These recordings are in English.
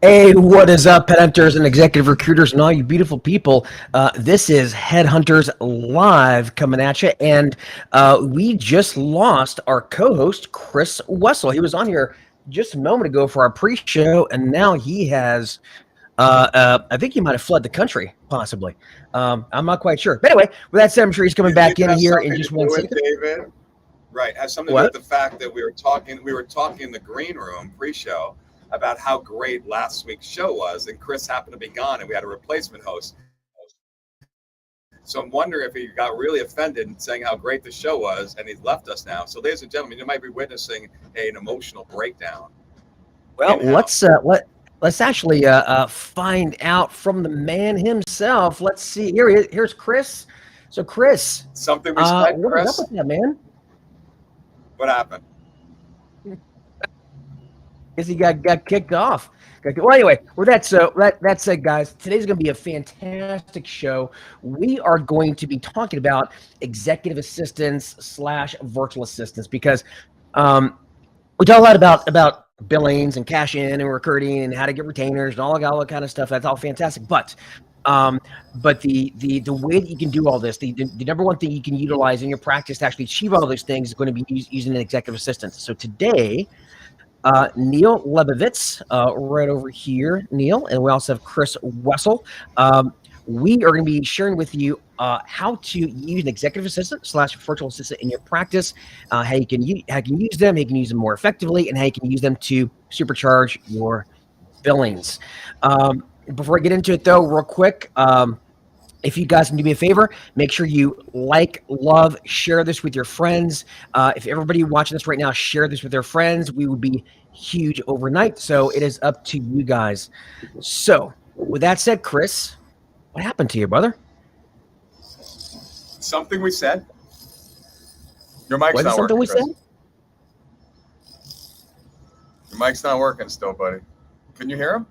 Hey, what is up, Headhunters and executive recruiters and all you beautiful people? This is Headhunters Live coming at you, and we just lost our co-host, Chris Wessel. He was on here just a moment ago for our pre-show, and now he has, I think he might have fled the country, possibly. I'm not quite sure. But anyway, with that said, I'm sure he's coming back in here in just 1 second. David. Right, has something to do with the fact that we were talking in the green room pre-show about how great last week's show was, and Chris happened to be gone, and we had a replacement host. So I'm wondering if he got really offended in saying how great the show was, and he's left us now. So, ladies and gentlemen, you might be witnessing an emotional breakdown. Well, let's actually find out from the man himself. Let's see. Here's Chris. So, Chris, something we said, what Chris? is up with that, man? What happened? Because he got kicked off. Well, anyway, with that said, guys, today's going to be a fantastic show. We are going to be talking about executive assistants / virtual assistants because we talk a lot about billings and cash in and recruiting and how to get retainers and all that kind of stuff. That's all fantastic, but the way that you can do all this, the number one thing you can utilize in your practice to actually achieve all those things is going to be using an executive assistant. So today, Neil Lebovitz, right over here, Neil, and we also have Chris Wessel. We are going to be sharing with you how to use an executive assistant / virtual assistant in your practice, how you can use them, how you can use them more effectively, and how you can use them to supercharge your billings. Before I get into it, though, real quick, if you guys can do me a favor, make sure you like, love, share this with your friends. If everybody watching this right now share this with their friends, we would be huge overnight. So it is up to you guys. So with that said, Chris, what happened to you, brother? Something we said. Your mic's Was it not something working, we said? Your mic's not working still, buddy. Can you hear him?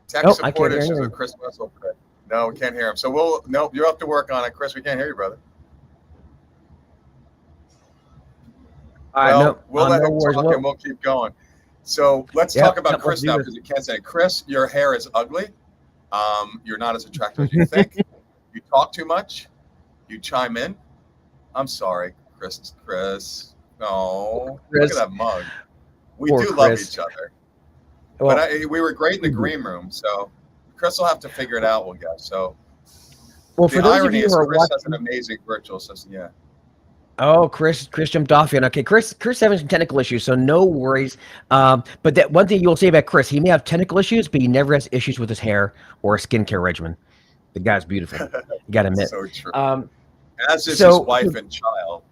Tech support issues with Chris Wessel today. No, we can't hear him. So you'll have to work on it, Chris. We can't hear you, brother. We'll let him talk and we'll keep going. So let's talk about Chris now, because you can't say, Chris, your hair is ugly. You're not as attractive as you think. You talk too much. You chime in. I'm sorry, Chris. No, look at that mug. We do love each other. Well, but we were great in the green room, so Chris will have to figure it out, we'll guess. So, well, for the irony is, Chris has an amazing virtual assistant. Yeah. Oh, Chris jumped off in. Okay, Chris having some technical issues, so no worries. But that one thing you'll say about Chris, he may have technical issues, but he never has issues with his hair or a skincare regimen. The guy's beautiful. You got to admit. So true. As is his wife and child.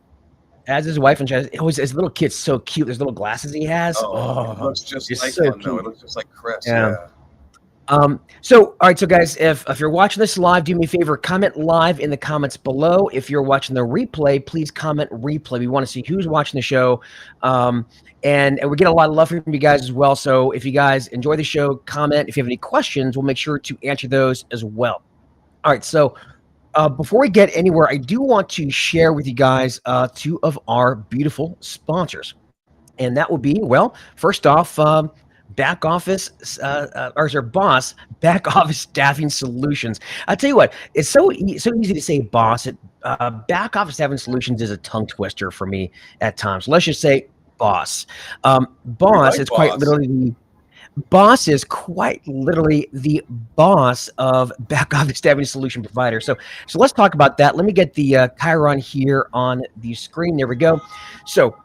As his wife and child. His little kid's so cute. There's little glasses he has. It looks just like him, though. It looks just like Chris. Yeah. So, all right. So, guys, if you're watching this live, do me a favor, comment live in the comments below. If you're watching the replay, please comment replay. We want to see who's watching the show. And we get a lot of love from you guys as well. So if you guys enjoy the show, comment. If you have any questions, we'll make sure to answer those as well. All right. So before we get anywhere, I do want to share with you guys two of our beautiful sponsors. And that will be, well, first off, Back Office, Boss, Back Office Staffing Solutions. I'll tell you what, it's so easy to say Boss. Back Office Staffing Solutions is a tongue twister for me at times. Let's just say Boss. Boss is quite literally the boss of Back Office Staffing Solution provider. So let's talk about that. Let me get the Chiron here on the screen. There we go. So,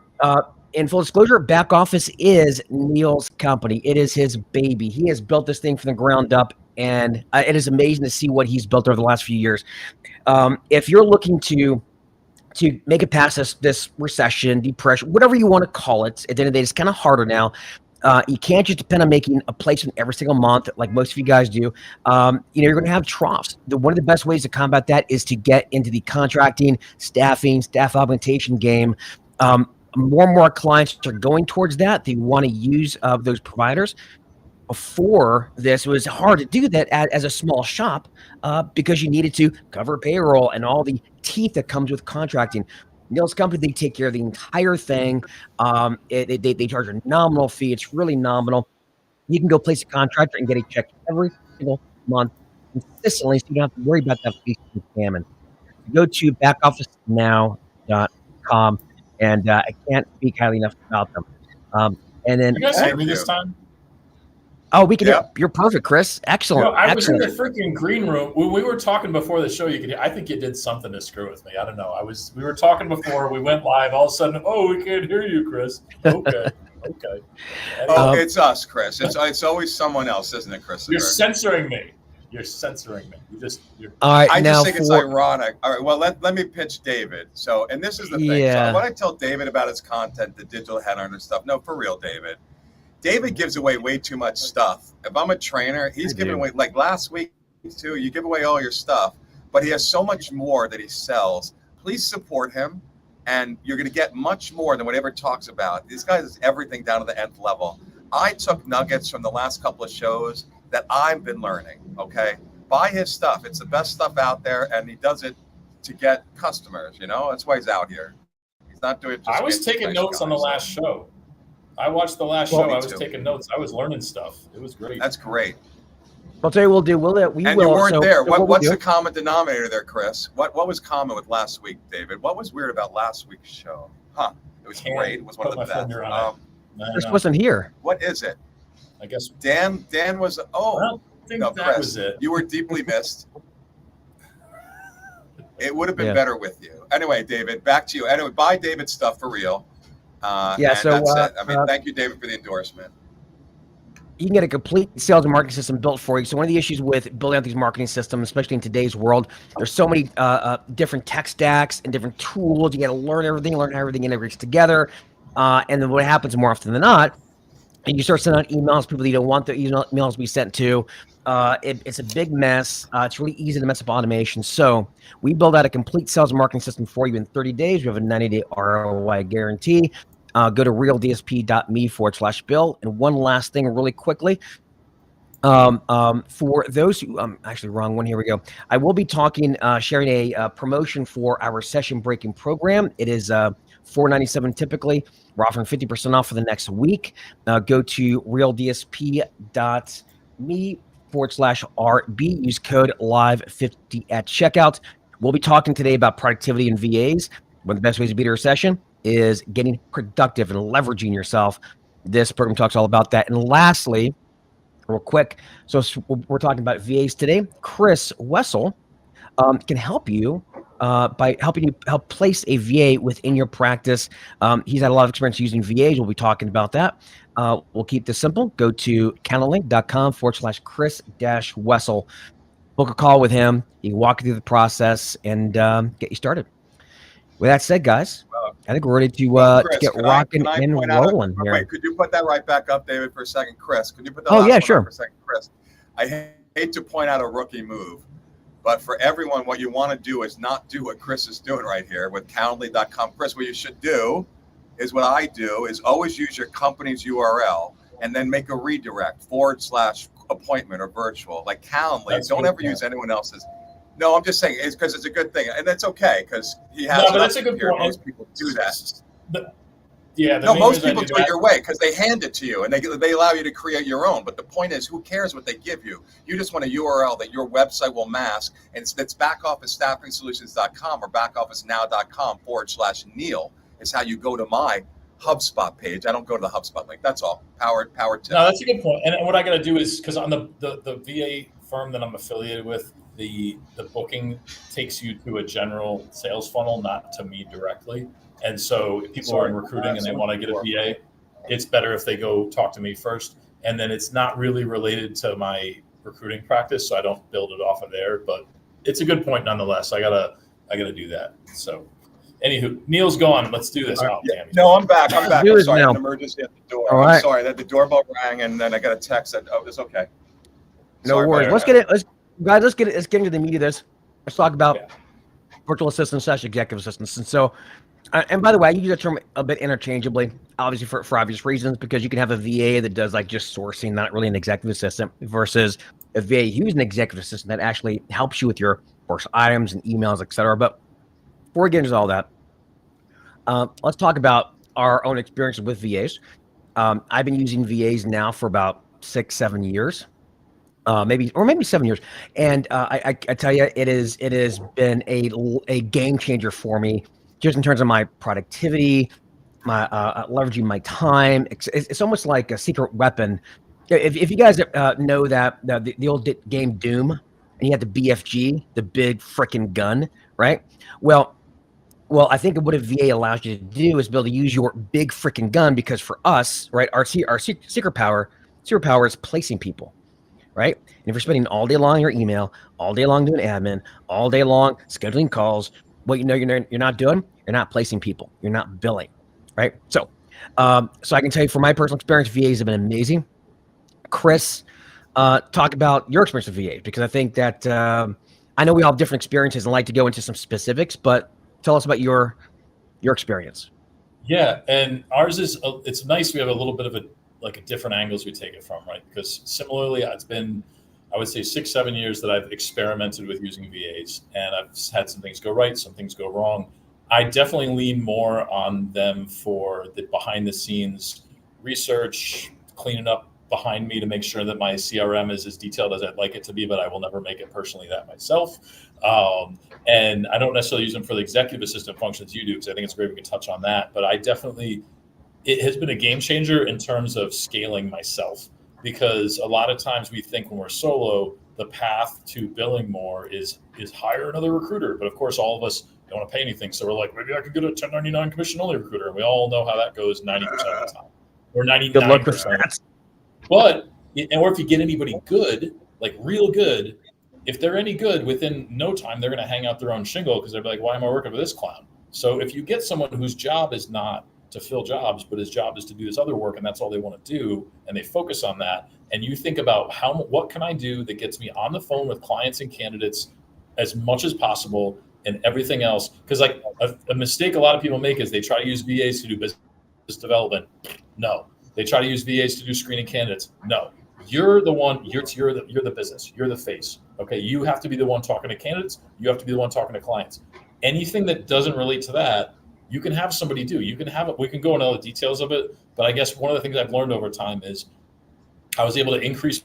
in full disclosure, Back Office is Neil's company. It is his baby. He has built this thing from the ground up, and it is amazing to see what he's built over the last few years. If you're looking to make it past this recession, depression, whatever you want to call it, at the end of the day, it's kind of harder now. You can't just depend on making a placement every single month like most of you guys do. You're going to have troughs. One of the best ways to combat that is to get into the contracting, staffing, staff augmentation game. More and more clients are going towards that. They want to use those providers. Before this, it was hard to do that as a small shop because you needed to cover payroll and all the teeth that comes with contracting. Neil's company, they take care of the entire thing. They charge a nominal fee. It's really nominal. You can go place a contractor and get a check every single month consistently, so you don't have to worry about that Facebook scamming. Go to backofficenow.com, and I can't speak highly enough about them. And then, you guys hear me this time? Oh, we can. Yep. You're perfect, Chris. Excellent. I was in the freaking green room when we were talking before the show. I think you did something to screw with me. I don't know. We were talking before we went live. All of a sudden, we can't hear you, Chris. Okay. Okay. Anyway. It's us, Chris. It's always someone else, isn't it, Chris? You're censoring me. You're censoring me. All right, I just think it's ironic. All right, well, let me pitch David. So, and this is the thing. So when I tell David about his content, the digital headhunter stuff, no, for real, David. David gives away way too much stuff. If I'm a trainer, he's giving away, like last week too, you give away all your stuff, but he has so much more that he sells. Please support him, and you're going to get much more than whatever talks about. This guy does everything down to the nth level. I took nuggets from the last couple of shows that I've been learning, okay? Buy his stuff. It's the best stuff out there, and he does it to get customers, That's why he's out here. He's not doing it just I was taking notes on the last show. I watched the last show. I was taking notes. I was learning stuff. It was great. That's great. I'll tell you what we'll do. We and will. You weren't there. So what's the common denominator there, Chris? What was common with last week, David? What was weird about last week's show? It was great. It was one of the best. Chris wasn't here. What is it? I guess Dan was. Chris, was it. You were deeply missed. It would have been better with you. Anyway, David, back to you. Anyway, buy David's stuff for real. So that's it. I mean, thank you, David, for the endorsement. You can get a complete sales and marketing system built for you. So one of the issues with building out these marketing systems, especially in today's world, there's so many different tech stacks and different tools. You got to learn how everything integrates together. And then what happens more often than not, and you start sending out emails to people that you don't want the emails to be sent to. It's a big mess. It's really easy to mess up automation. So we build out a complete sales and marketing system for you in 30 days. We have a 90-day ROI guarantee. Go to realdsp.me/bill. And one last thing really quickly. For those who, actually wrong one, here we go. I will be sharing a promotion for our session breaking program. It is $497 typically. We're offering 50% off for the next week. Go to realdsp.me/RB. Use code LIVE50 at checkout. We'll be talking today about productivity and VAs. One of the best ways to beat our session is getting productive and leveraging yourself. This program talks all about that. And lastly, real quick, so we're talking about VAs today. Chris Wessel can help you by helping you help place a VA within your practice. He's had a lot of experience using VAs. We'll be talking about that. We'll keep this simple. Go to counterlink.com/Chris-Wessel. Book a call with him. He can walk you through the process and get you started. With that said, guys, I think we're ready to get rocking and rolling here. Wait, could you put that right back up, David, for a second? Chris, could you put that sure. For a second, Chris? I hate to point out a rookie move, but for everyone, what you want to do is not do what Chris is doing right here with Calendly.com. Chris, what you should do is what I do is always use your company's URL and then make a redirect /appointment or virtual. Like Calendly, don't ever use anyone else's. No, I'm just saying it's because it's a good thing, and that's okay because he has. No, but that's a good point. Most people do that. Most people do it your way because they hand it to you and they allow you to create your own. But the point is, who cares what they give you? You just want a URL that your website will mask, and it's backofficestaffingsolutions.com or backofficenow.com /Neil is how you go to my HubSpot page. I don't go to the HubSpot link. That's all. Power tip. No, that's a good point. And what I got to do is because on the VA firm that I'm affiliated with, the booking takes you to a general sales funnel, not to me directly. And so if people are in recruiting and they want to get a VA, it's better if they go talk to me first. And then it's not really related to my recruiting practice, so I don't build it off of there. But it's a good point nonetheless. I gotta do that. So anywho, Neil's gone. Let's do this. No, I'm back. I'm sorry, an emergency at the door. All right. I'm sorry that the doorbell rang and then I got a text that it's okay. No worries. Let's get into the meat of this. Let's talk about virtual assistants / executive assistants. And so, and by the way, I use that term a bit interchangeably, obviously for obvious reasons, because you can have a VA that does like just sourcing, not really an executive assistant, versus a VA who's an executive assistant that actually helps you with your course items and emails, etc. But before we get into all that, let's talk about our own experiences with VAs. I've been using VAs now for about 6, 7 years, maybe 7 years. And I tell you, it has been a game changer for me, just in terms of my productivity, my leveraging my time. It's almost like a secret weapon. If you guys know that the old game Doom, and you had the BFG, the big freaking gun, right? Well, I think what a VA allows you to do is be able to use your big freaking gun, because for us, right, our superpower is placing people, right? And if you're spending all day long in your email, all day long doing admin, all day long scheduling calls, what you're not doing, you're not placing people, you're not billing, right? So, so I can tell you from my personal experience, VAs have been amazing. Chris, talk about your experience with VAs, because I think that I know we all have different experiences and like to go into some specifics, but tell us about your experience. Yeah, and ours is it's nice. We have a little bit of a different angles we take it from, right? Because similarly, it's been, I would say, 6, 7 years that I've experimented with using VAs, and I've had some things go right, some things go wrong. I definitely lean more on them for the behind the scenes research, cleaning up behind me to make sure that my CRM is as detailed as I'd like it to be, but I will never make it personally that myself. And I don't necessarily use them for the executive assistant functions you do, because I think it's great we can touch on that. But it has been a game changer in terms of scaling myself, because a lot of times we think when we're solo, the path to billing more is hire another recruiter. But of course, all of us don't want to pay anything. So we're like, maybe I could get a 1099 commission only recruiter. And we all know how that goes 90% of the time, or 99%. Or if you get anybody good, like real good, if they're any good, within no time, they're going to hang out their own shingle, because they're like, why am I working for this clown? So if you get someone whose job is not to fill jobs, but his job is to do this other work, and that's all they want to do, and they focus on that, and you think about what can I do that gets me on the phone with clients and candidates as much as possible, and everything else. Because like a mistake a lot of people make is they try to use VAs to do business development. No. They try to use VAs to do screening candidates. No. You're the one, you're the business, you're the face. Okay. You have to be the one talking to candidates. You have to be the one talking to clients. Anything that doesn't relate to that, you can have somebody do. You can have it. We can go into all the details of it. But I guess one of the things I've learned over time is I was able to increase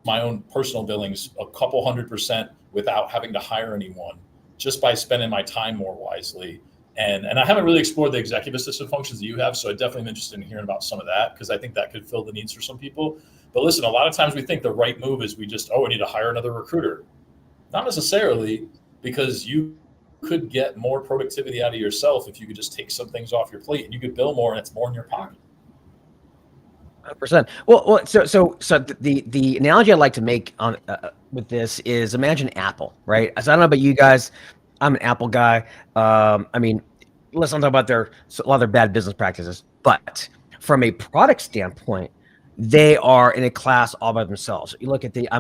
my own personal billings a couple 100% without having to hire anyone, just by spending my time more wisely. And I haven't really explored the executive assistant functions that you have, so I definitely am interested in hearing about some of that, because I think that could fill the needs for some people. But listen, a lot of times we think the right move is we need to hire another recruiter. Not necessarily, because you could get more productivity out of yourself if you could just take some things off your plate, and you could bill more, and it's more in your pocket. 100%. Well, so the analogy I like to make on with this is, imagine Apple, right? So I don't know about you guys. I'm an Apple guy. I mean, let's not talk about a lot of their bad business practices, but from a product standpoint, they are in a class all by themselves. You look at I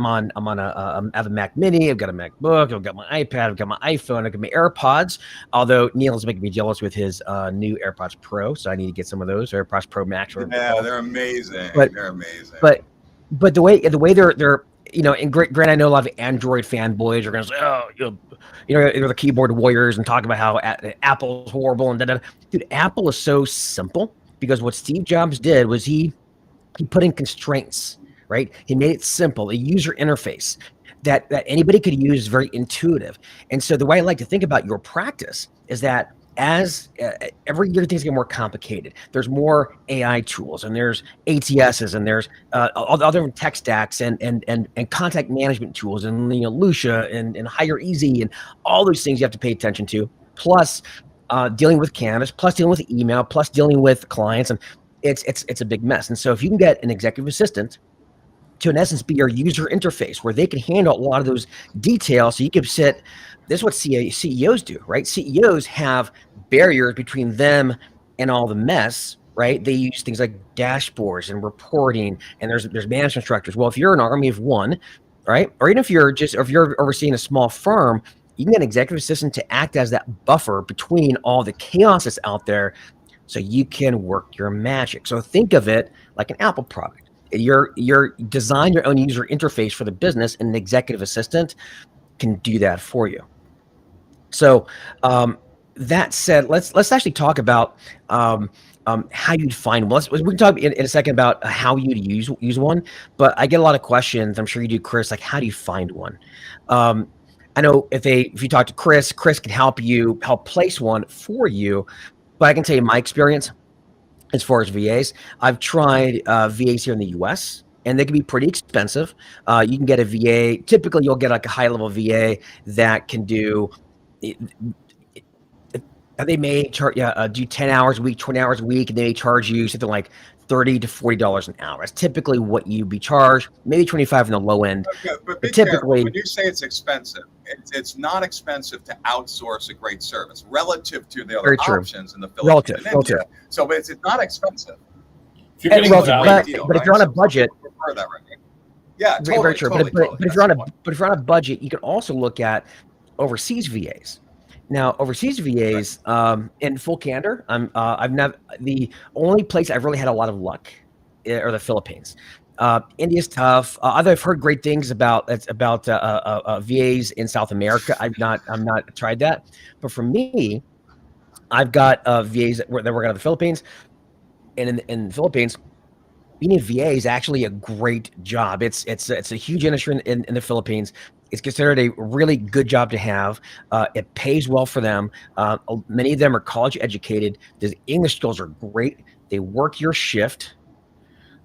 have a Mac Mini, I've got a MacBook, I've got my iPad, I've got my iPhone, I've got my AirPods. Although Neil is making me jealous with his new AirPods Pro, so I need to get some of those, AirPods Pro Max. Yeah, they're amazing. They're amazing. But the way they're and Grant, I know a lot of Android fanboys are going to say, oh, they're the keyboard warriors and talk about how Apple's horrible and da-da. Dude, Apple is so simple, because what Steve Jobs did was he put in constraints, right? He made it simple, a user interface that anybody could use, very intuitive. And so the way I like to think about your practice is that as every year things get more complicated, there's more AI tools, and there's ATSs, and there's other tech stacks and contact management tools, and Lucia and Hire Easy, and all those things you have to pay attention to, plus dealing with candidates, plus dealing with email, plus dealing with clients, and it's a big mess. And so if you can get an executive assistant to, in essence, be your user interface, where they can handle a lot of those details, so you can sit. This is what CEOs do, right? CEOs have barriers between them and all the mess, right? They use things like dashboards and reporting, and there's management structures. Well, if you're an army of one, right, or even if you're overseeing a small firm, you can get an executive assistant to act as that buffer between all the chaos that's out there, so you can work your magic. So think of it like an Apple product. You're design your own user interface for the business, and an executive assistant can do that for you. So that said, let's actually talk about how you'd find one. We can talk in a second about how you'd use one. But I get a lot of questions. I'm sure you do, Chris. Like, how do you find one? I know if you talk to Chris can help place one for you. But I can tell you my experience as far as VAs. I've tried VAs here in the U.S. and they can be pretty expensive. You can get a VA. Typically, you'll get like a high-level VA that can do. They may charge do 10 hours a week, 20 hours a week, and they may charge you something like $30 to $40 an hour. That's typically what you'd be charged. Maybe 25 on the low end. Okay, but typically, when you say it's expensive, it's not expensive to outsource a great service relative to the other options in the Philippines and India. So it's not expensive. If you're getting but if you're on a budget, yeah, totally, very true. Totally, but if you're on a budget, you can also look at overseas VAs. Now, overseas VAs, in full candor, I've never, the only place I've really had a lot of luck are the Philippines. India's tough. I've heard great things about VAs in South America. I'm not tried that, but for me, I've got VAs that work out of the Philippines, and in the Philippines, being a VA is actually a great job. It's a huge industry in the Philippines. It's considered a really good job to have. It pays well for them. Many of them are college educated. The English skills are great. They work your shift,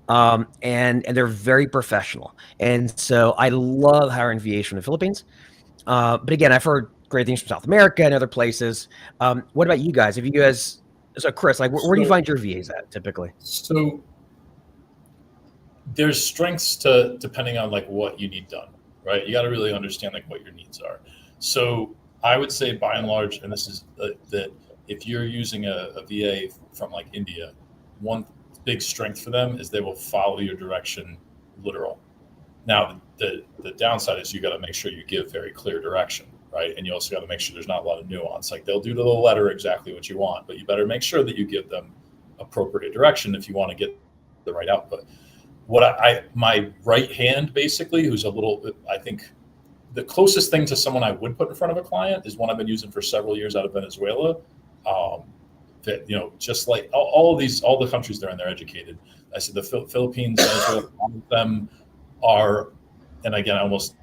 and they're very professional. And so I love hiring VAs from the Philippines. But again, I've heard great things from South America and other places. What about you guys? So Chris, like where do you find your VAs at typically? So there's strengths to depending on like what you need done. Right, you got to really understand like what your needs are. So I would say, by and large, and this is that if you're using a VA from like India, one big strength for them is they will follow your direction, literal. Now the downside is you got to make sure you give very clear direction, right? And you also got to make sure there's not a lot of nuance. Like they'll do to the letter exactly what you want, but you better make sure that you give them appropriate direction if you want to get the right output. What my right hand basically, who's a little, I think the closest thing to someone I would put in front of a client is one I've been using for several years out of Venezuela. That, just like all the countries they're in, they're educated. I said the Philippines, Venezuela, all of them are, and again, I don't want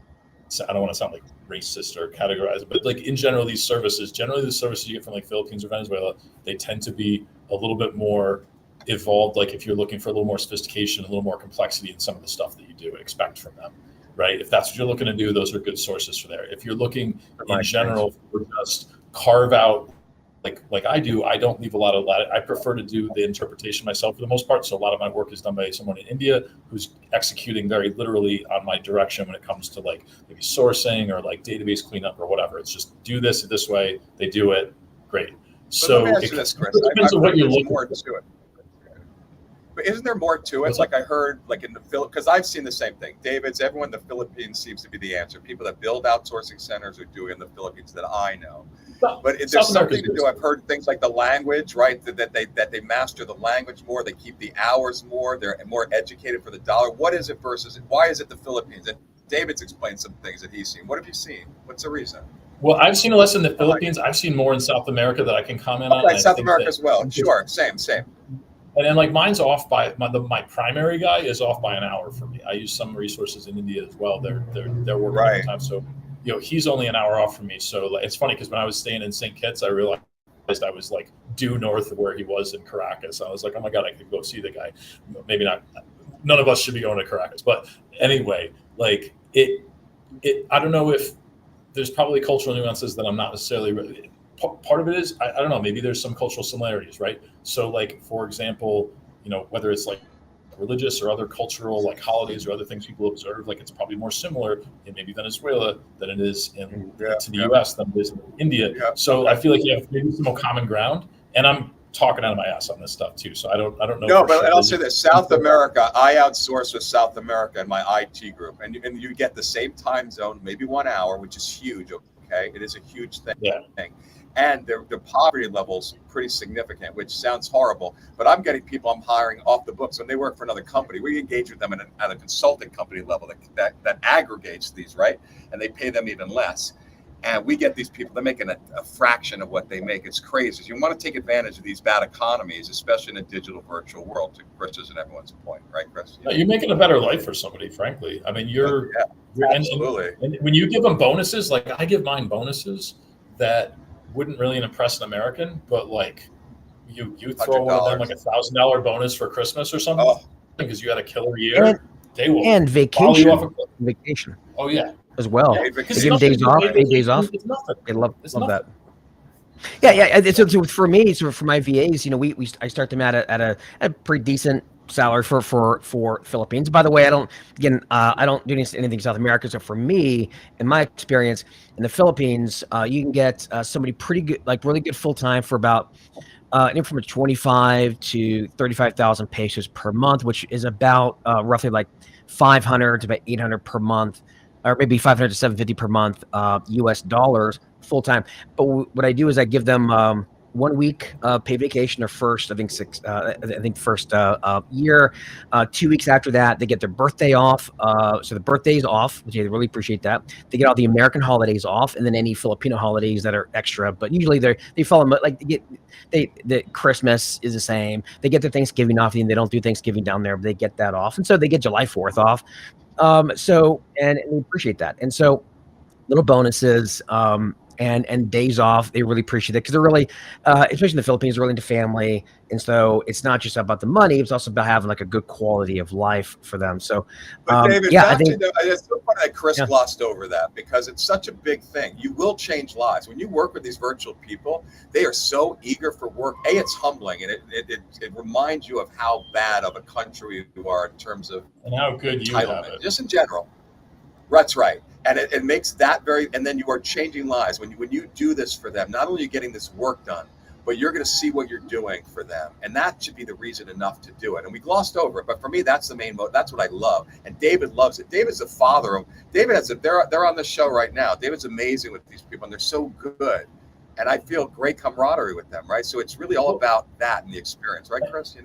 to sound like racist or categorized, but like in general, generally the services you get from like Philippines or Venezuela, they tend to be a little bit more evolved. Like if you're looking for a little more sophistication, a little more complexity in some of the stuff that you do expect from them, right? If that's what you're looking to do, those are good sources for there. If you're looking in general for just carve out, like I do, I don't leave a lot of I prefer to do the interpretation myself for the most part. So a lot of my work is done by someone in India who's executing very literally on my direction when it comes to like maybe sourcing or like database cleanup or whatever. It's just do this way. They do it. Great. So it depends on what you're looking for. But isn't there more to it? Like I heard, like in the Philippines, because I've seen the same thing. David's, everyone in the Philippines seems to be the answer. People that build outsourcing centers are doing in the Philippines that I know. But there's something to do. I've heard things like the language, right? That they master the language more. They keep the hours more. They're more educated for the dollar. What is it versus? Why is it the Philippines? And David's explained some things that he's seen. What have you seen? What's the reason? Well, I've seen less in the Philippines. I've seen more in South America that I can comment on. Right, South America as well. Sure, same. And then like mine's off by my primary guy is off by an hour for me. I use some resources in India as well. They're working right time. So, he's only an hour off from me. So it's funny because when I was staying in St. Kitts, I realized I was like due north of where he was in Caracas. I was like, oh my God, I could go see the guy. Maybe not. None of us should be going to Caracas. But anyway, like I don't know if there's probably cultural nuances that I'm not necessarily part of it is, I don't know, maybe there's some cultural similarities, right? So like, for example, whether it's like religious or other cultural like holidays or other things people observe, like it's probably more similar in maybe Venezuela than it is to the US than it is in India. Yeah. So I feel like you have maybe some common ground, and I'm talking out of my ass on this stuff too. So I don't know. No, but I'll say this: South America, I outsource with South America in my IT group, and you get the same time zone, maybe 1 hour, which is huge. Okay, it is a huge thing. Yeah. And their poverty level's pretty significant, which sounds horrible. But I'm getting people I'm hiring off the books when they work for another company. We engage with them at a consulting company level that aggregates these, right? And they pay them even less. And we get these people, they're making a fraction of what they make. It's crazy. So you want to take advantage of these bad economies, especially in a digital virtual world, to Chris's and everyone's point, right, Chris? No, you're making a better life for somebody, frankly. I mean, you're absolutely. And when you give them bonuses, like I give mine bonuses that wouldn't really impress an American, but like you throw one of them like $1,000 bonus for Christmas or something because you had a killer year. They will vacation. Oh yeah. As well. Yeah, give them days off, days off. It's nothing. They love that. Yeah. So for me, for my VAs, I start them at a pretty decent salary for Philippines. By the way, I don't do anything in South America. So for me, in my experience in the Philippines, you can get somebody pretty good, like really good full time for about from 25 to 35,000 pesos per month, which is about roughly like 500 to about 800 per month. Or maybe 500 to 750 per month, US dollars full time. But what I do is I give them 1 week paid vacation, their first, first year. 2 weeks after that, they get their birthday off. So the birthday's off, which I really appreciate that. They get all the American holidays off, and then any Filipino holidays that are extra. But usually they follow like the Christmas is the same. They get their Thanksgiving off, and they don't do Thanksgiving down there, but they get that off, and so they get July 4th off. And we appreciate that. And so little bonuses, and days off, they really appreciate it because they're really, especially in the Philippines, they're really into family. And so it's not just about the money, it's also about having like a good quality of life for them. So, David, I think it's so funny that Chris glossed over that because it's such a big thing. You will change lives. When you work with these virtual people, they are so eager for work. It's humbling, and it reminds you of how bad of a country you are in terms of and how good you have it. Just in general. That's right. And it makes that and then you are changing lives. When you do this for them, not only are you getting this work done, but you're going to see what you're doing for them. And that should be the reason enough to do it. And we glossed over it, but for me, that's the main motive. That's what I love. And David loves it. David's the father of, they're on the show right now. David's amazing with these people and they're so good. And I feel great camaraderie with them, right? So it's really all about that and the experience, right, Chris?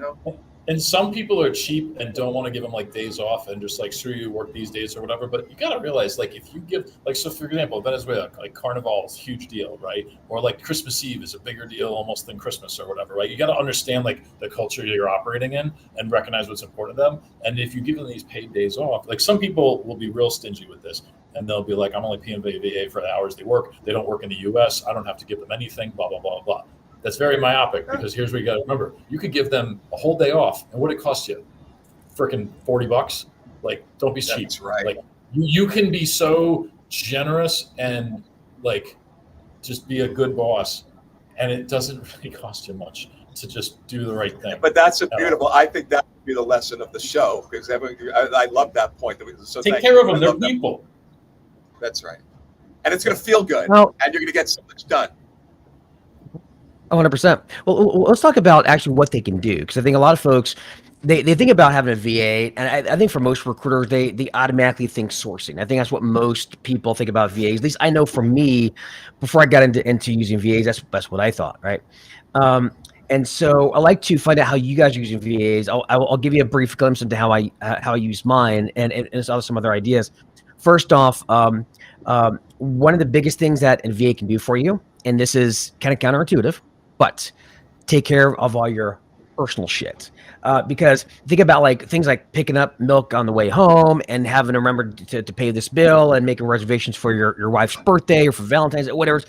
And some people are cheap and don't want to give them like days off and just like, screw you, work these days or whatever. But you got to realize, like, if you give, like, so for example, Venezuela, like Carnival is a huge deal, right? Or like Christmas Eve is a bigger deal almost than Christmas or whatever, right? You got to understand like the culture you're operating in and recognize what's important to them. And if you give them these paid days off, like some people will be real stingy with this. And they'll be like, I'm only paying VA for the hours they work. They don't work in the US. I don't have to give them anything, blah, blah, blah, blah. That's very myopic because here's what you got to remember. You could give them a whole day off. And what it cost you? Freaking $40. Like, don't be cheap. That's right. Like you can be so generous and like just be a good boss. And it doesn't really cost you much to just do the right thing. But that's beautiful. I think that would be the lesson of the show because I love that point. So take care of them. They're people. That's right. And it's going to feel good. And you're going to get so much done. 100%. Well, let's talk about actually what they can do, because I think a lot of folks they think about having a VA, and I think for most recruiters they automatically think sourcing. I think that's what most people think about VAs. At least I know for me, before I got into using VAs, that's what I thought, right? And so I like to find out how you guys are using VAs. I'll give you a brief glimpse into how I use mine, and some other ideas. First off, one of the biggest things that a VA can do for you, and this is kind of counterintuitive, but take care of all your personal shit. Because think about like things like picking up milk on the way home and having to remember to pay this bill and making reservations for your wife's birthday or for Valentine's, whatever.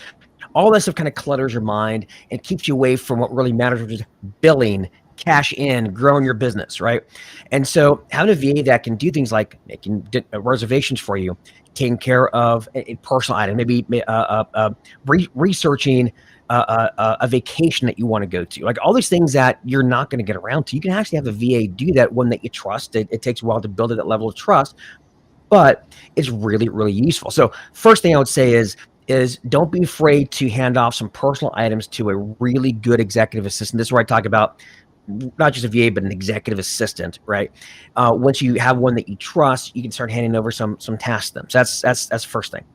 All that stuff kind of clutters your mind and keeps you away from what really matters, which is billing, cash in, growing your business, right? And so having a VA that can do things like making reservations for you, taking care of a personal item, maybe researching a vacation that you want to go to, like all these things that you're not going to get around to. You can actually have a VA do that, one that you trust. It takes a while to build that level of trust, but it's really, really useful. So first thing I would say is don't be afraid to hand off some personal items to a really good executive assistant. This is where I talk about not just a VA, but an executive assistant, right? Once you have one that you trust, you can start handing over some tasks to them. So that's the first thing.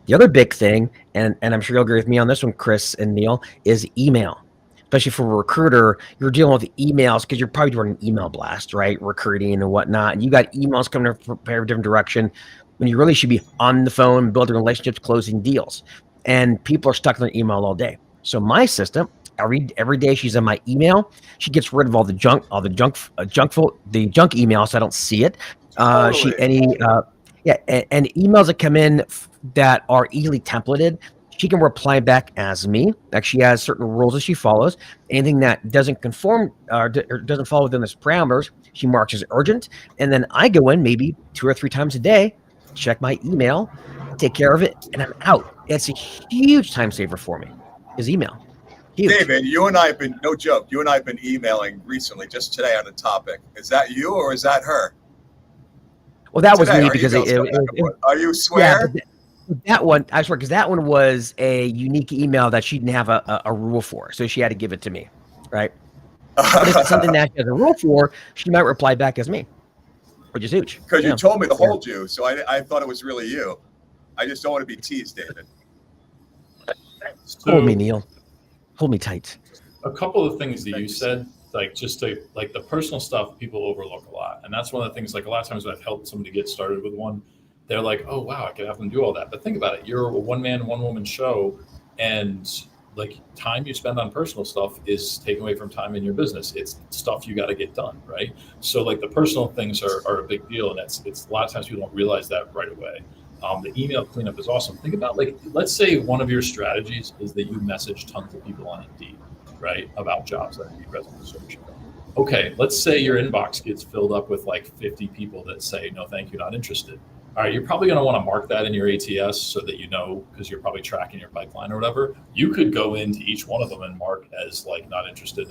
The other big thing, and I'm sure you'll agree with me on this one, Chris and Neil, is email. Especially for a recruiter, you're dealing with emails because you're probably doing an email blast, right? Recruiting and whatnot. And you got emails coming from a very different direction. when you really should be on the phone, building relationships, closing deals. And people are stuck in their email all day. So my system, every day she's in my email. She gets rid of all the junk email, so I don't see it. Totally. And emails that come in that are easily templated, she can reply back as me. Like, she has certain rules that she follows. Anything that doesn't conform or doesn't fall within this parameters, she marks as urgent. And then I go in maybe 2 or 3 times a day, check my email, take care of it, and I'm out. It's a huge time saver for me, is email. Huge. David, you and I have been, no joke, you and I have been emailing recently, just today on a topic. Is that you or is that her? Well, that was Today, me because are you swear? Yeah, that one, I swear, because that one was a unique email that she didn't have a rule for, so she had to give it to me, right? But if it's something that she has a rule for, she might reply back as me, which is huge. Because you told me to hold you, so I thought it was really you. I just don't want to be teased, David. So, hold me, Neil. Hold me tight. A couple of things that you said, like just to like the personal stuff, people overlook a lot, and that's one of the things. Like a lot of times when I've helped somebody get started with one, they're like, "Oh wow, I could have them do all that." But think about it: you're a one-man, one-woman show, and like time you spend on personal stuff is taken away from time in your business. It's stuff you got to get done, right? So like the personal things are a big deal, and it's a lot of times people don't realize that right away. The email cleanup is awesome. Think about, like, let's say one of your strategies is that you message tons of people on Indeed, right, about jobs that need resume search. Okay, let's say your inbox gets filled up with like 50 people that say, no, thank you, not interested. All right, you're probably going to want to mark that in your ATS so that you know, because you're probably tracking your pipeline or whatever. You could go into each one of them and mark as like not interested,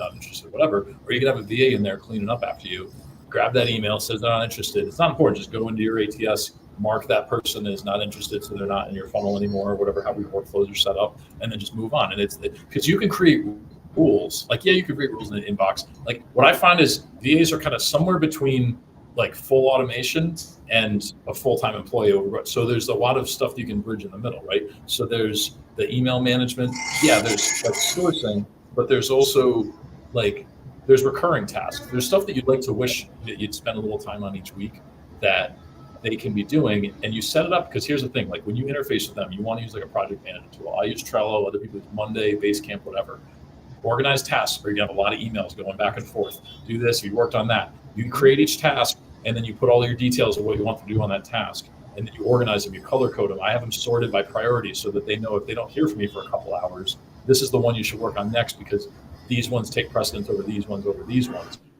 whatever. Or you could have a VA in there cleaning up after you. Grab that email, says they're not interested. It's not important. Just go into your ATS, mark that person as not interested, so they're not in your funnel anymore, or whatever, how your workflows are set up, and then just move on. And it's because you can create rules. Like, yeah, you can create rules in the inbox. Like, what I find is VAs are kind of somewhere between like full automation and a full-time employee over. So there's a lot of stuff you can bridge in the middle, right? So there's the email management. Yeah, there's like sourcing, but there's also like there's recurring tasks. There's stuff that you'd like to wish that you'd spend a little time on each week that they can be doing, and you set it up because here's the thing: like when you interface with them, you want to use like a project management tool. I use Trello, other people use Monday, Basecamp, whatever. Organized tasks where you have a lot of emails going back and forth. Do this, you worked on that. You create each task, and then you put all your details of what you want to do on that task, and then you organize them, you color code them. I have them sorted by priority so that they know if they don't hear from me for a couple hours, this is the one you should work on next because these ones take precedence over these ones,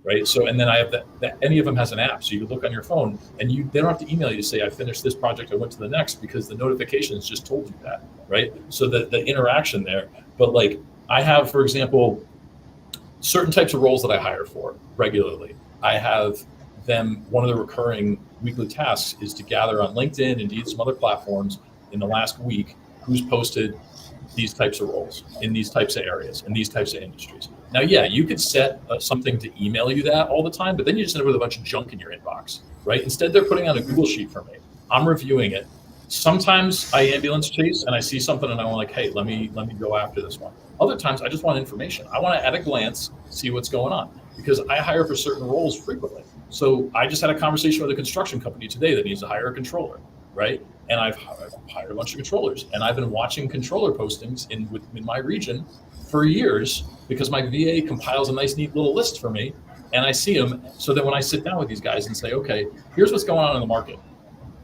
right? So, and then I have that any of them has an app, so you can look on your phone, and they don't have to email you to say I finished this project, I went to the next, because the notifications just told you that, right? So the interaction there. But like I have, for example, certain types of roles that I hire for regularly. I have them, one of the recurring weekly tasks is to gather on LinkedIn, Indeed, some other platforms in the last week who's posted these types of roles in these types of areas, in these types of industries. Now, yeah, you could set something to email you that all the time, but then you just end up with a bunch of junk in your inbox, right? Instead, they're putting on a Google Sheet for me. I'm reviewing it. Sometimes I ambulance chase and I see something and I'm like, hey, let me go after this one. Other times I just want information. I want to at a glance see what's going on because I hire for certain roles frequently. So I just had a conversation with a construction company today that needs to hire a controller, right? And I've hired a bunch of controllers, and I've been watching controller postings in my region for years because my VA compiles a nice, neat little list for me, and I see them. So that when I sit down with these guys and say, okay, here's what's going on in the market.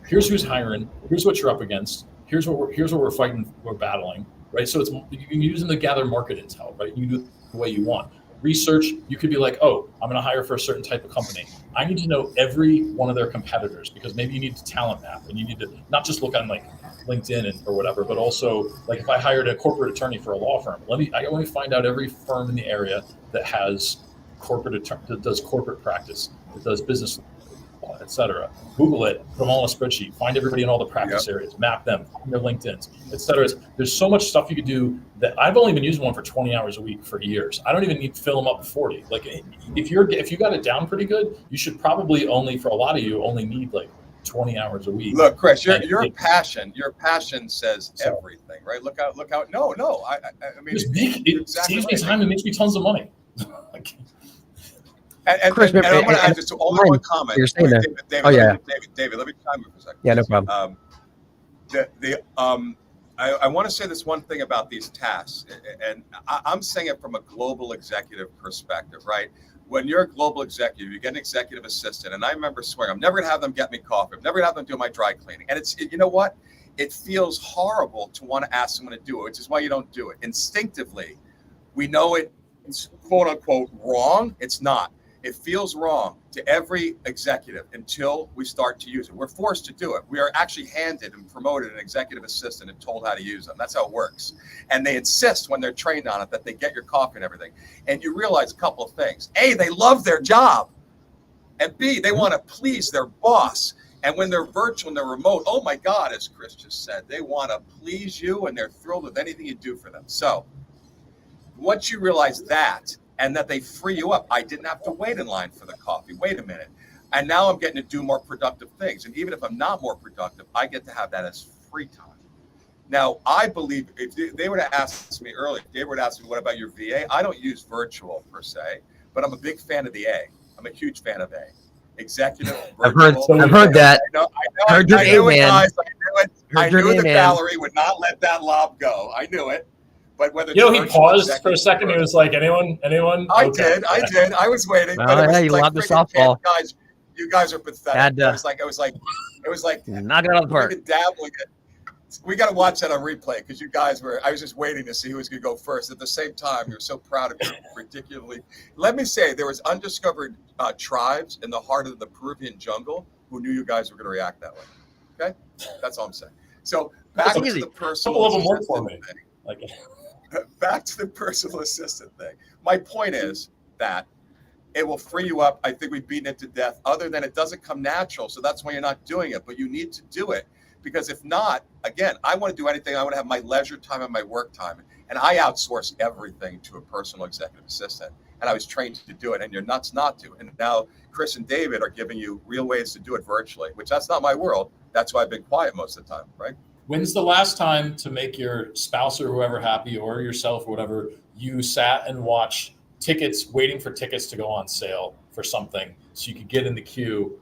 Here's who's hiring. Here's what you're up against. Here's what we're fighting. We're battling, right? So you can use them to gather market intel, right? You can do it the way you want. Research, you could be like, oh, I'm going to hire for a certain type of company. I need to know every one of their competitors because maybe you need to talent map and you need to not just look on like LinkedIn or whatever, but also like if I hired a corporate attorney for a law firm, I want to find out every firm in the area that has that does corporate practice, that does business law, etc. Google it, put them all in a spreadsheet, find everybody in all the practice areas, map them, find their LinkedIns, etc. There's so much stuff you could do that I've only been using one for 20 hours a week for years. I don't even need to fill them up to 40. Like if you got it down pretty good, you should probably for a lot of you only need like 20 hours a week. Look, Chris, your passion says everything, right? Look out. No, I mean, it saves me time and makes me tons of money. Chris, and I'm going to add just only one comment. You're saying that. David, let me chime in for a second. Yeah, no problem. I want to say this one thing about these tasks, and I'm saying it from a global executive perspective, right? When you're a global executive, you get an executive assistant, and I remember swearing, I'm never going to have them get me coffee. I'm never going to have them do my dry cleaning. And you know what? It feels horrible to want to ask someone to do it, which is why you don't do it. Instinctively, we know it's quote unquote wrong. It's not. It feels wrong to every executive until we start to use it. We're forced to do it. We are actually handed and promoted an executive assistant and told how to use them. That's how it works. And they insist when they're trained on it that they get your coffee and everything. And you realize a couple of things. A, they love their job. And B, they want to please their boss. And when they're virtual and they're remote, oh my God, as Chris just said, they want to please you and they're thrilled with anything you do for them. So once you realize that, and that they free you up. I didn't have to wait in line for the coffee. Wait a minute. And now I'm getting to do more productive things. And even if I'm not more productive, I get to have that as free time. Now, I believe if they were to ask me earlier, they would ask me, what about your VA? I don't use virtual per se, but I'm a big fan of the A. I'm a huge fan of A. Executive. I've heard that. I knew it, guys. I knew that Valerie would not let that lob go. I knew it. But whether he paused for a second. He was like, anyone? I did. I was waiting. But you lobbed the softball. Guys, you guys are pathetic. It was like knock it out of the park. Dabbling it. We got to watch that on replay because you guys I was just waiting to see who was going to go first. At the same time, you're so proud of you, particularly. Let me say, there was undiscovered tribes in the heart of the Peruvian jungle who knew you guys were going to react that way. Okay? That's all I'm saying. So back to the personal assistant thing. Back to the personal assistant thing. My point is that it will free you up. I think we've beaten it to death. Other than it doesn't come natural, so that's why you're not doing it. But you need to do it because if not, again, I want to do anything. I want to have my leisure time and my work time, and I outsource everything to a personal executive assistant. And I was trained to do it, and you're nuts not to. And now Chris and David are giving you real ways to do it virtually, which that's not my world. That's why I've been quiet most of the time, right? When's the last time to make your spouse or whoever happy or yourself or whatever, you sat and watched tickets, waiting for tickets to go on sale for something so you could get in the queue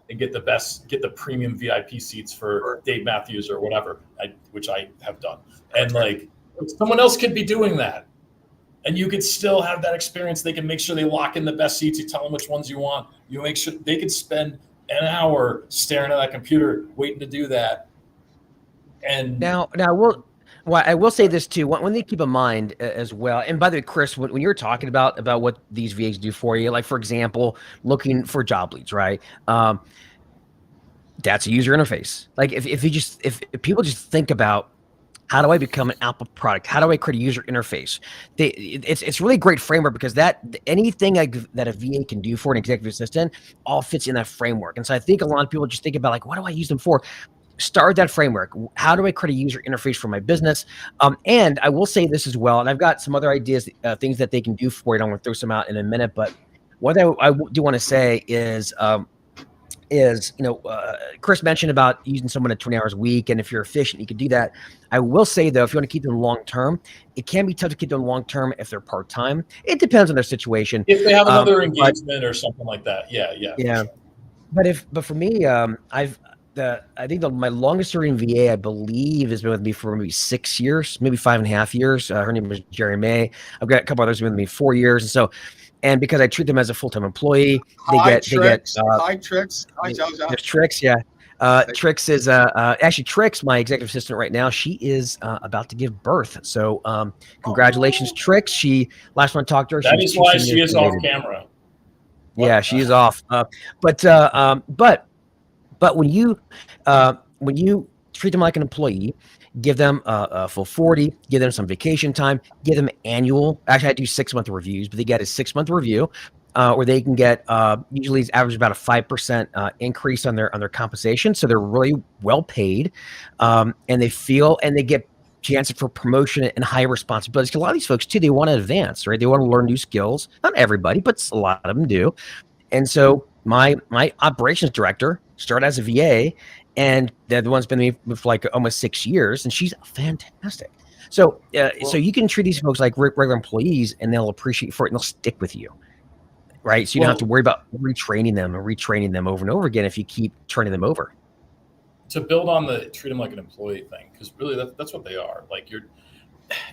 and get the premium VIP seats for Dave Matthews or whatever, which I have done. And like someone else could be doing that. And you could still have that experience. They can make sure they lock in the best seats. You tell them which ones you want. You make sure they could spend an hour staring at that computer waiting to do that. And now, I will say this too. One thing to keep in mind as well. And by the way, Chris, when you're talking about what these VAs do for you, like for example, looking for job leads, right? That's a user interface. Like if people just think about how do I become an Apple product? How do I create a user interface? It's really a great framework because anything that a VA can do for an executive assistant all fits in that framework. And so I think a lot of people just think about like, what do I use them for? Start that framework. How do I create a user interface for my business? And I will say this as well, and I've got some other ideas, things that they can do for it. I'm going to throw some out in a minute, but what I do want to say is Chris mentioned about using someone at 20 hours a week, and if you're efficient, you can do that. I will say though, if you want to keep them long term, it can be tough to keep them long term if they're part time. It depends on their situation. If they have another engagement or something like that, yeah. Sure. But for me, I think my longest serving VA, I believe, has been with me for maybe 6 years, maybe 5.5 years. Her name was Jerry May. I've got a couple others with me 4 years, and because I treat them as a full-time employee, Hi, Trix. Hi, Jojo. There's Trix, yeah. Trix is actually Trix, my executive assistant right now. She is about to give birth, so congratulations, Trix. She last time I talked to her, that is why she is off camera. Yeah, she is off. But when you treat them like an employee, give them a full 40, give them some vacation time, give them annual. Actually, I do 6-month reviews, but they get a 6-month review where they can get usually it's average about a 5% increase on their compensation. So they're really well paid, and they get chances for promotion and higher responsibilities. Because a lot of these folks too, they want to advance, right? They want to learn new skills. Not everybody, but a lot of them do. And so my operations director started as a VA, and the one's been with me for like almost 6 years, and she's fantastic. So so you can treat these folks like regular employees, and they'll appreciate for it, and they'll stick with you. right? So you don't have to worry about retraining them over and over again if you keep turning them over. To build on the treat them like an employee thing, because really that's what they are. Like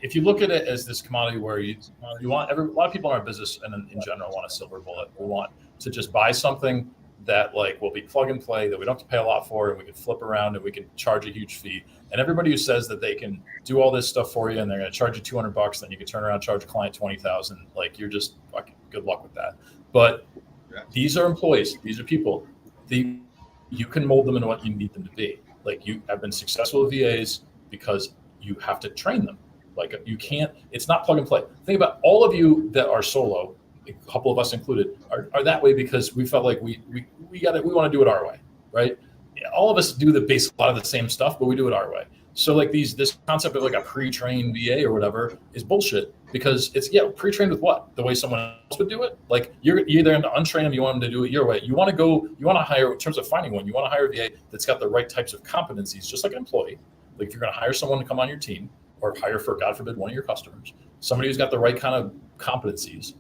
if you look at it as this commodity where you want a lot of people in our business and in general want a silver bullet. We want to just buy something that like will be plug and play, that we don't have to pay a lot for, and we can flip around and we can charge a huge fee. And everybody who says that they can do all this stuff for you and they're going to charge you $200, then you can turn around and charge a client $20,000. Like you're just fucking good luck with that. But these are employees. These are people. You can mold them into what you need them to be. Like you have been successful with VAs because you have to train them. Like you can't. It's not plug and play. Think about all of you that are solo. A couple of us included, are that way because we felt like we want to do it our way, right? Yeah, all of us do a lot of the same stuff, but we do it our way. So like this concept of like a pre-trained VA or whatever is bullshit because it's pre-trained with what? The way someone else would do it? Like you're either going to untrain them, you want them to do it your way. You want to hire, in terms of finding one, you want to hire a VA that's got the right types of competencies, just like an employee. Like if you're going to hire someone to come on your team or hire for, God forbid, one of your customers, somebody who's got the right kind of competencies.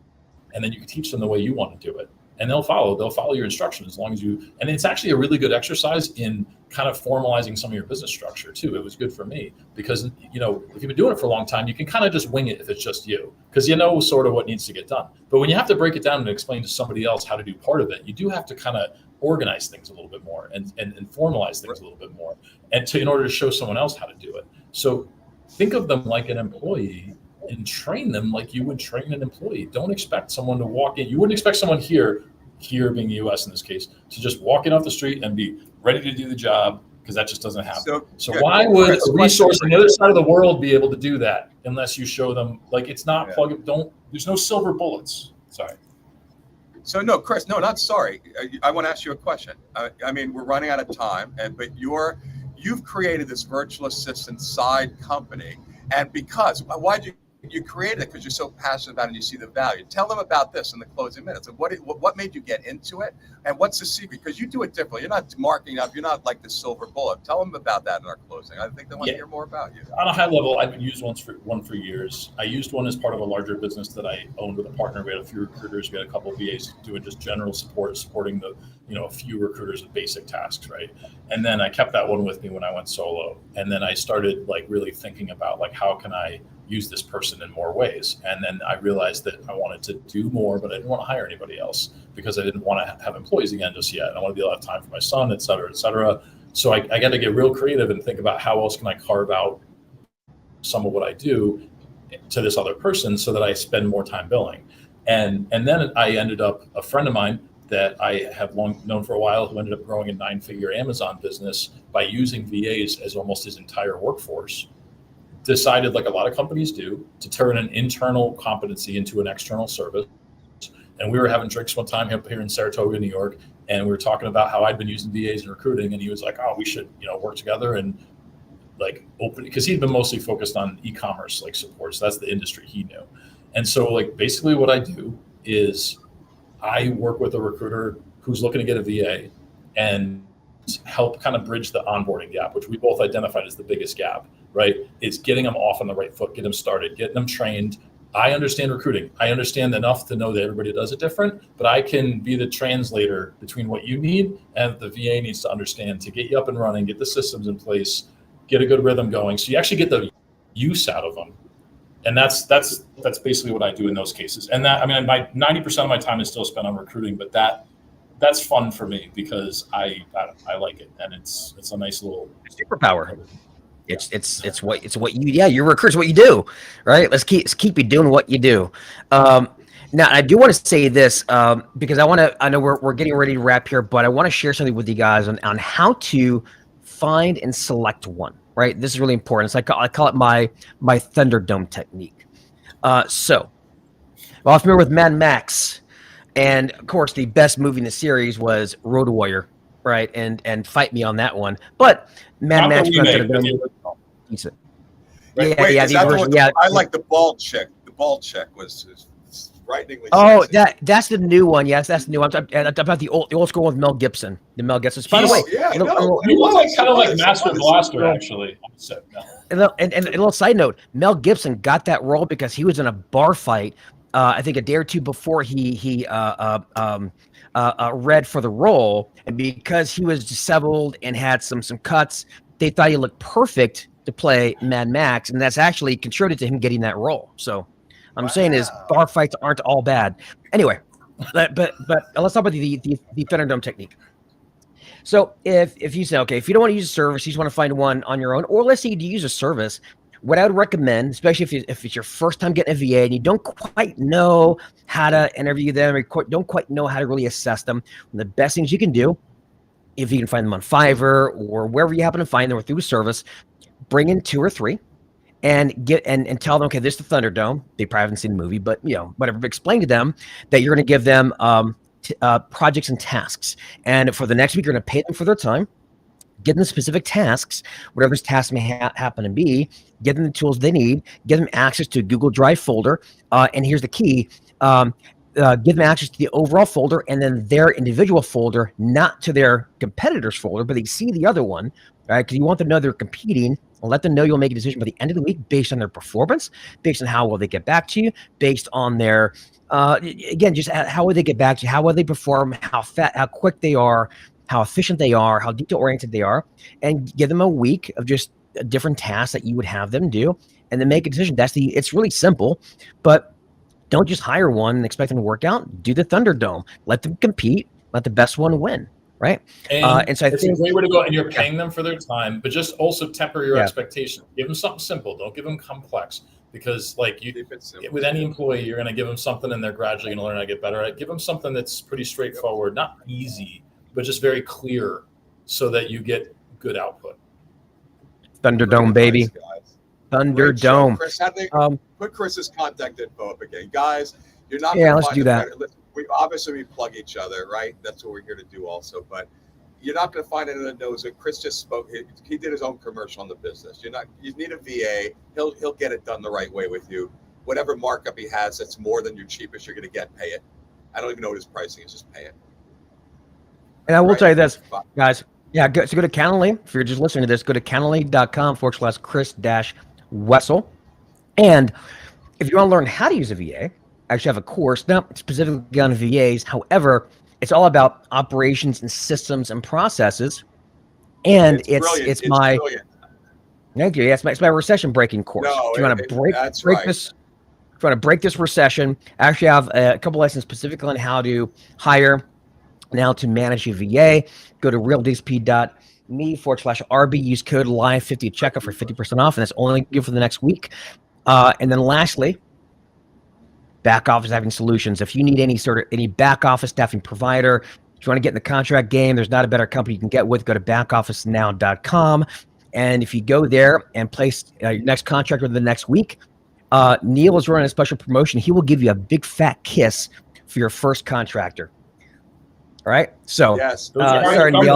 And then you can teach them the way you want to do it. And they'll follow your instructions as long as you, and it's actually a really good exercise in kind of formalizing some of your business structure too. It was good for me because, if you've been doing it for a long time, you can kind of just wing it if it's just you, because you know sort of what needs to get done. But when you have to break it down and explain to somebody else how to do part of it, you do have to kind of organize things a little bit more and formalize things a little bit more in order to show someone else how to do it. So think of them like an employee and train them like you would train an employee. Don't expect someone to walk in. You wouldn't expect someone here being the US in this case, to just walk in off the street and be ready to do the job, because that just doesn't happen. So why would a resource on the other side of the world be able to do that unless you show them, like it's not there's no silver bullets. Sorry. So no, Chris, no, not sorry. I want to ask you a question. I mean, we're running out of time, but you've created this virtual assistant side company, and why'd you created it? Because you're so passionate about it and you see the value. Tell them about this in the closing minutes. What made you get into it, and what's the secret? Because you do it differently. You're not marking up. You're not like the silver bullet. Tell them about that in our closing. I think they want to hear more about you. On a high level, I've used one for years. I used one as part of a larger business that I owned with a partner. We had a few recruiters. We had a couple of VAs doing just general supporting the a few recruiters with basic tasks, right? And then I kept that one with me when I went solo. And then I started like really thinking about like how can I use this person in more ways. And then I realized that I wanted to do more, but I didn't want to hire anybody else because I didn't want to have employees again just yet. I want to be able to have time for my son, et cetera, et cetera. So I got to get real creative and think about how else can I carve out some of what I do to this other person so that I spend more time billing. And then I ended up, a friend of mine that I have long known for a while, who ended up growing a 9-figure Amazon business by using VAs as almost his entire workforce, decided, like a lot of companies do, to turn an internal competency into an external service. And we were having drinks one time up here in Saratoga, New York, and we were talking about how I'd been using VAs in recruiting, and he was like, "Oh, we should, work together and like open," because he'd been mostly focused on e-commerce like support. So that's the industry he knew. And so like basically what I do is I work with a recruiter who's looking to get a VA and help kind of bridge the onboarding gap, which we both identified as the biggest gap, right? It's getting them off on the right foot, get them started, getting them trained. I understand recruiting. I understand enough to know that everybody does it different, but I can be the translator between what you need and the VA needs to understand to get you up and running, get the systems in place, get a good rhythm going. So you actually get the use out of them. And that's basically what I do in those cases. And that, I mean, my 90% of my time is still spent on recruiting, but that's fun for me because I like it, and it's a nice little superpower. It's what you your recruit's what you do, right? Let's keep you doing what you do. Now I do want to say this because I know we're getting ready to wrap here, but I want to share something with you guys on how to find and select one. Right, this is really important. It's like I call it my Thunderdome technique. So, I'm familiar with Mad Max, and of course, the best movie in the series was Road Warrior, right? And fight me on that one. But Mad Max, decent. I like the bald chick. The bald chick was frighteningly. Oh, that's the new one. Yes, that's the new one. I'm about the old school with Mel Gibson. The Mel Gibson. By the way, he was kind of like Master Blaster, actually. And a little side note: Mel Gibson got that role because he was in a bar fight I think a day or two before he read for the role, and because he was disheveled and had some cuts, they thought he looked perfect to play Mad Max, and that's actually contributed to him getting that role. So I'm saying is bar fights aren't all bad. Anyway, but let's talk about the Thunderdome technique. So if you say, okay, if you don't want to use a service, you just want to find one on your own, or let's say you use a service, what I would recommend, especially if it's your first time getting a VA and you don't quite know how to interview them, or don't quite know how to really assess them, the best things you can do, if you can find them on Fiverr or wherever you happen to find them or through a service, bring in 2 or 3 and get and tell them, okay, this is the Thunderdome. They probably haven't seen the movie, but whatever. But explain to them that you're going to give them projects and tasks, and for the next week, you're going to pay them for their time. Give them specific tasks, whatever those tasks may happen to be. Give them the tools they need. Give them access to a Google Drive folder. And here's the key. Give them access to the overall folder and then their individual folder, not to their competitor's folder, but they see the other one, right? Because you want them to know they're competing. And let them know you'll make a decision by the end of the week based on their performance, based on how well they get back to you, based on their, again, just how will they get back to you, how will they perform, how quick they are, how efficient they are, how detail-oriented they are, and give them a week of just different tasks that you would have them do, and then make a decision. It's really simple, but don't just hire one and expect them to work out. Do the Thunderdome. Let them compete. Let the best one win, right? And so it's a great way to go, and you're paying them for their time, but just also temper your expectations. Give them something simple. Don't give them complex, because with any employee, you're going to give them something, and they're gradually going to learn how to get better at it. Give them something that's pretty straightforward, not easy, but just very clear, so that you get good output. Thunderdome, baby. Nice, Thunderdome. Chris, put Chris's contact info up again, guys. You're not. Yeah, let's do that. We plug each other, right? That's what we're here to do, also. But you're not going to find anyone that knows it. Chris just spoke. He did his own commercial on the business. You need a VA. He'll get it done the right way with you. Whatever markup he has, that's more than your cheapest. You're going to get. Pay it. I don't even know what his pricing is. Just pay it. And I will tell you this, guys. Yeah, so go to Calendly. If you're just listening to this, go to calendly.com/Chris-Wessel. And if you want to learn how to use a VA, I actually have a course, not specifically on VAs. However, it's all about operations and systems and processes. And it's my brilliant. Thank you. Yeah, it's my recession breaking course. If you want to break this, if you want to break this recession, I actually have a couple lessons specifically on how to hire. Now to manage your VA, go to realdsp.me/RB, use code LIVE50 at checkout for 50% off, and that's only good for the next week. And then lastly, back office staffing solutions. If you need any back office staffing provider, if you want to get in the contract game, there's not a better company you can get with. Go to backofficenow.com. And if you go there and place your next contract within the next week, Neil is running a special promotion. He will give you a big fat kiss for your first contractor. All right. So, yes. Sorry, Neil.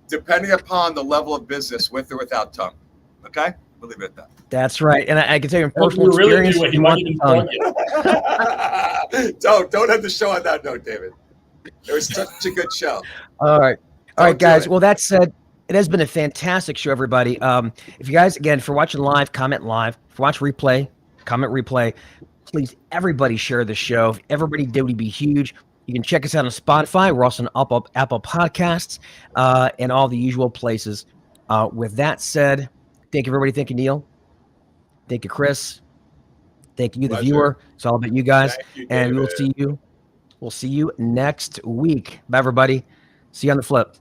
Depending upon the level of business, with or without tongue. Okay, we'll leave it at that. That's right, and I can tell you in personal experience. Really you want tongue. Don't have the show on that note, David. It was such a good show. All right, guys. Well, that said, it has been a fantastic show, everybody. If you guys, again, if you're watching live, comment live. If you watch replay, comment replay. Please, everybody share the show. If everybody did, would be huge. You can check us out on Spotify. We're also on Apple Podcasts and all the usual places. With that said, thank you, everybody. Thank you, Neil. Thank you, Chris. Thank you, the viewer. It's all about you guys. And we'll see you next week. Bye, everybody. See you on the flip.